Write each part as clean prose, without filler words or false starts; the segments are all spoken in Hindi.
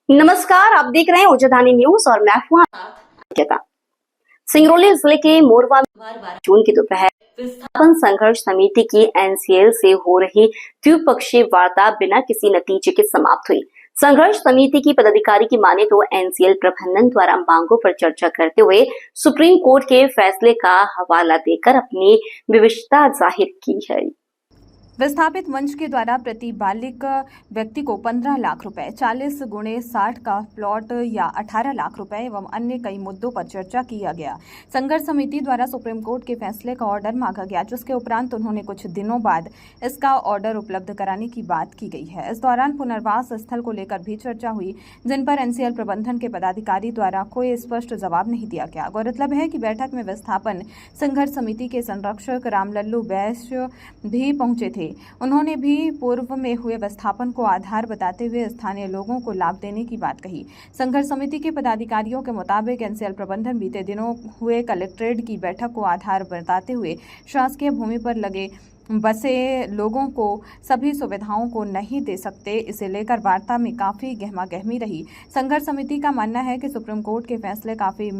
नमस्कार, आप देख रहे हैं उज्जैन न्यूज और मैं हूं आपके। सिंगरौली जिले के मोरवा में जून की दोपहर विस्थापन संघर्ष समिति की एनसीएल से हो रही द्विपक्षीय वार्ता बिना किसी नतीजे के समाप्त हुई। संघर्ष समिति की पदाधिकारी की माने तो एनसीएल प्रबंधन द्वारा मांगों पर चर्चा करते हुए सुप्रीम कोर्ट के फैसले का हवाला देकर अपनी विवशता जाहिर की है। विस्थापित मंच के द्वारा प्रति बालिक व्यक्ति को 15 लाख रुपए, 40 गुणे 60 का प्लॉट या 18 लाख रुपए एवं अन्य कई मुद्दों पर चर्चा किया गया। संघर्ष समिति द्वारा सुप्रीम कोर्ट के फैसले का ऑर्डर मांगा गया, जिसके उपरांत उन्होंने कुछ दिनों बाद इसका ऑर्डर उपलब्ध कराने की बात की गई है। इस दौरान पुनर्वास स्थल को लेकर भी चर्चा हुई, जिन पर एनसीएल प्रबंधन के पदाधिकारी द्वारा कोई स्पष्ट जवाब नहीं दिया गया। गौरतलब है कि बैठक में विस्थापन संघर्ष समिति के संरक्षक रामलल्लू बैस भी पहुंचे थे। उन्होंने भी पूर्व में हुए विस्थापन को आधार बताते हुए स्थानीय लोगों को लाभ देने की बात कही। संघर्ष समिति के पदाधिकारियों के मुताबिक एनसीएल प्रबंधन बीते दिनों हुए कलेक्ट्रेट की बैठक को आधार बताते हुए शासकीय भूमि पर लगे बसे लोगों को सभी सुविधाओं को नहीं दे सकते। इसे लेकर वार्ता में काफ़ी गहमागहमी रही। संघर्ष समिति का मानना है कि सुप्रीम कोर्ट के फैसले कॉपी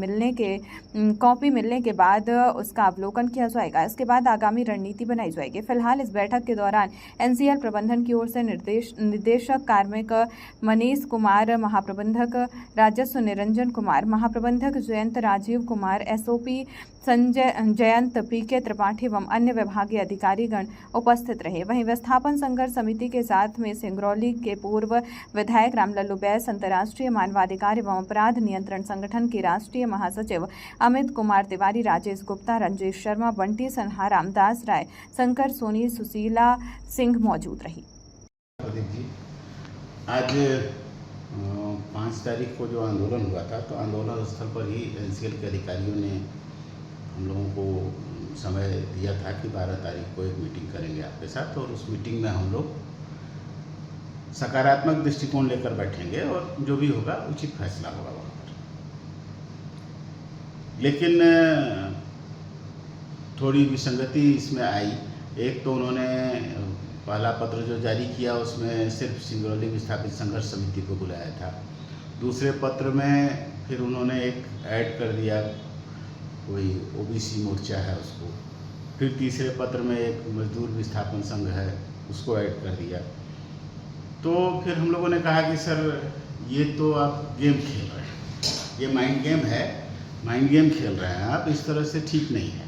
मिलने के बाद उसका अवलोकन किया जाएगा। इसके बाद आगामी रणनीति बनाई जाएगी। फिलहाल इस बैठक के दौरान एनसीएल प्रबंधन की ओर से निदेशक कार्मिक मनीष कुमार, महाप्रबंधक राजस्व निरंजन कुमार, महाप्रबंधक जयंत राजीव कुमार, एसओपी संजय जयंत, पीके त्रिपाठी एवं अन्य विभागीय अधिकारीगण उपस्थित रहे। वहीं विस्थापन संघर्ष समिति के साथ में सिंगरौली के पूर्व विधायक रामलल्लू बैस, अंतर्राष्ट्रीय मानवाधिकार एवं अपराध नियंत्रण संगठन के राष्ट्रीय महासचिव अमित कुमार तिवारी, राजेश गुप्ता, रंजेश शर्मा, बंटी सन्हा, रामदास राय, शंकर सोनी, सुशीला सिंह मौजूद रही। आज 5 तारीख को जो आंदोलन हुआ था, तो आंदोलन स्थल पर ही एनसीएल के अधिकारियों ने हम लोगों को समय दिया था कि 12 तारीख को एक मीटिंग करेंगे आपके साथ, और उस मीटिंग में हम लोग सकारात्मक दृष्टिकोण लेकर बैठेंगे और जो भी होगा उचित फैसला होगा वहाँ पर। लेकिन थोड़ी विसंगति इसमें आई। एक तो उन्होंने पहला पत्र जो जारी किया उसमें सिर्फ सिंगरौली विस्थापित संघर्ष समिति को बुलाया था। दूसरे पत्र में फिर उन्होंने एक ऐड कर दिया, कोई ओबीसी मोर्चा है उसको। फिर तीसरे पत्र में एक मजदूर विस्थापन संघ है उसको ऐड कर दिया। तो फिर हम लोगों ने कहा कि सर ये तो आप गेम खेल रहे हैं, ये माइंड गेम है, माइंड गेम खेल रहे हैं आप, इस तरह से ठीक नहीं है।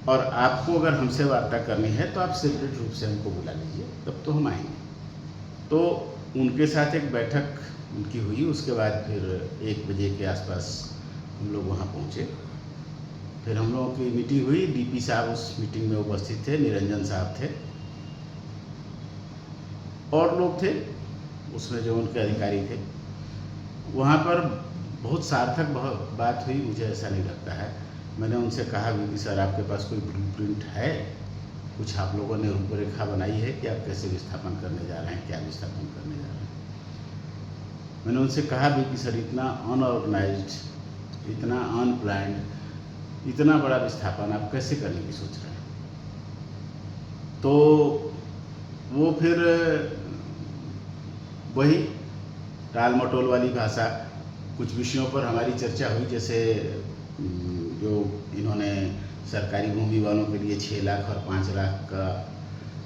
और आपको अगर हमसे वार्ता करनी है तो आप सेपरेट रूप से हमको बुला लीजिए, तब तो हम आएंगे। तो उनके साथ एक बैठक उनकी हुई। उसके बाद फिर 1 बजे के आसपास हम लोग वहाँ पहुँचे। फिर हम लोगों की मीटिंग हुई। डीपी साहब उस मीटिंग में उपस्थित थे, निरंजन साहब थे, और लोग थे उसमें जो उनके अधिकारी थे। वहाँ पर बहुत सार्थक बात हुई, मुझे ऐसा नहीं लगता है। मैंने उनसे कहा भी कि सर आपके पास कोई ब्लूप्रिंट है, कुछ आप लोगों ने रूपरेखा बनाई है कि आप कैसे विस्थापन करने जा रहे हैं, क्या विस्थापन करने जा रहे हैं। मैंने उनसे कहा भी कि सर इतना अनऑर्गेनाइज्ड, इतना अनप्लान्ड, इतना बड़ा विस्थापन आप कैसे करने की सोच रहे हैं। तो वो फिर वही टाल मटोल वाली भाषा, कुछ विषयों पर हमारी चर्चा हुई, जैसे जो इन्होंने सरकारी भूमि वालों के लिए 6 लाख और 5 लाख का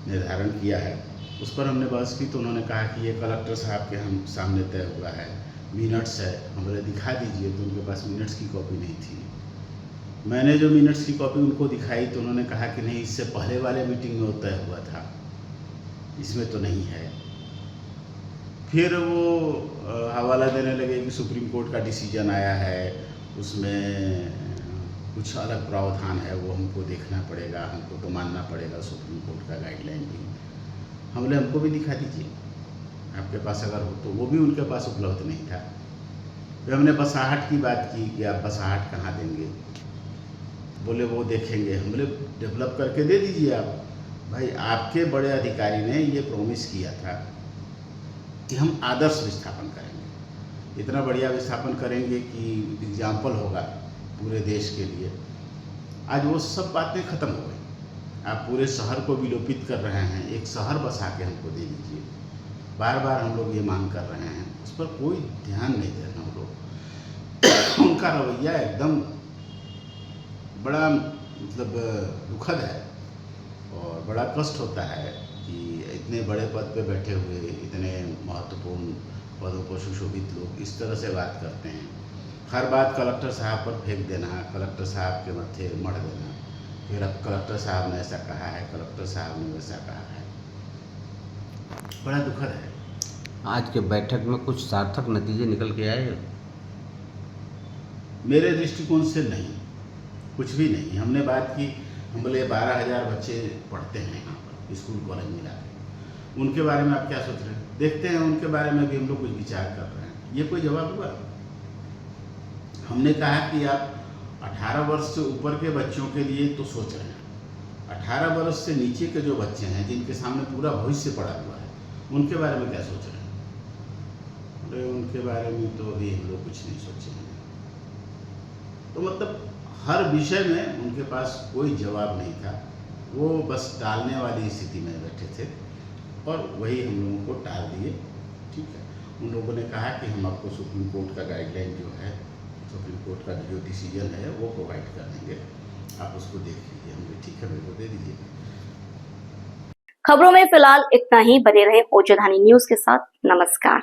निर्धारण किया है, उस पर हमने बहस की। तो उन्होंने कहा कि ये कलेक्टर साहब के हम सामने तय हुआ है, मिनट्स है, हमें दिखा दीजिए। तो उनके पास मिनट्स की कॉपी नहीं थी। मैंने जो मिनट्स की कॉपी उनको दिखाई तो उन्होंने कहा कि नहीं, इससे पहले वाले मीटिंग में वो तय हुआ था, इसमें तो नहीं है। फिर वो हवाला देने लगे कि सुप्रीम कोर्ट का डिसीजन आया है, उसमें कुछ अलग प्रावधान है, वो हमको देखना पड़ेगा, हमको तो मानना पड़ेगा सुप्रीम कोर्ट का गाइडलाइन भी। हमको भी दिखा दीजिए, आपके पास अगर हो तो। वो भी उनके पास उपलब्ध नहीं था। फिर हमने बसाहट की बात की कि आप बसाहट कहाँ देंगे। बोले वो देखेंगे। हम बोले डेवलप करके दे दीजिए आप। भाई आपके बड़े अधिकारी ने ये प्रॉमिस किया था कि हम आदर्श विस्थापन करेंगे, इतना बढ़िया विस्थापन करेंगे कि एग्जाम्पल होगा पूरे देश के लिए। आज वो सब बातें खत्म हो गई। आप पूरे शहर को विलोपित कर रहे हैं, एक शहर बसा के हमको दे दीजिए। बार बार हम लोग ये मांग कर रहे हैं, इस पर कोई ध्यान नहीं दे रहे हम लोग। उनका रवैया एकदम बड़ा मतलब दुखद है और बड़ा कष्ट होता है कि इतने बड़े पद पे बैठे हुए इतने महत्वपूर्ण पदों पर सुशोभित लोग इस तरह से बात करते हैं। हर बात कलेक्टर साहब पर फेंक देना, कलेक्टर साहब के मत्थे मढ़ देना, फिर अब कलेक्टर साहब ने ऐसा कहा है, कलेक्टर साहब ने वैसा कहा है, बड़ा दुखद है। आज के बैठक में कुछ सार्थक नतीजे निकल के आए? मेरे दृष्टिकोण से नहीं, कुछ भी नहीं। हमने बात की, हम बोले 12,000 बच्चे पढ़ते हैं यहाँ पर स्कूल कॉलेज मिला के, उनके बारे में आप क्या सोच रहे हैं? देखते हैं, उनके बारे में भी हम लोग कुछ विचार कर रहे हैं। ये कोई जवाब हुआ? हमने कहा कि आप 18 वर्ष से ऊपर के बच्चों के लिए तो सोच रहे हैं, 18 वर्ष से नीचे के जो बच्चे हैं जिनके सामने पूरा भविष्य पड़ा हुआ है, उनके बारे में क्या सोच रहे हैं? अरे उनके बारे में तो अभी हम लोग कुछ नहीं सोचे हैं। तो मतलब हर विषय में उनके पास कोई जवाब नहीं था, वो बस टालने वाली स्थिति में बैठे थे और वही हम लोगों को टाल दिए। ठीक है, उन लोगों ने कहा कि हम आपको सुप्रीम कोर्ट का गाइडलाइन जो है, सुप्रीम कोर्ट का जो डिसीजन है वो प्रोवाइड कर देंगे, आप उसको देख लीजिए। हमने ठीक है, मेरे को दे दीजिए। खबरों में फिलहाल इतना ही। बने रहे ओजधानी न्यूज के साथ। नमस्कार।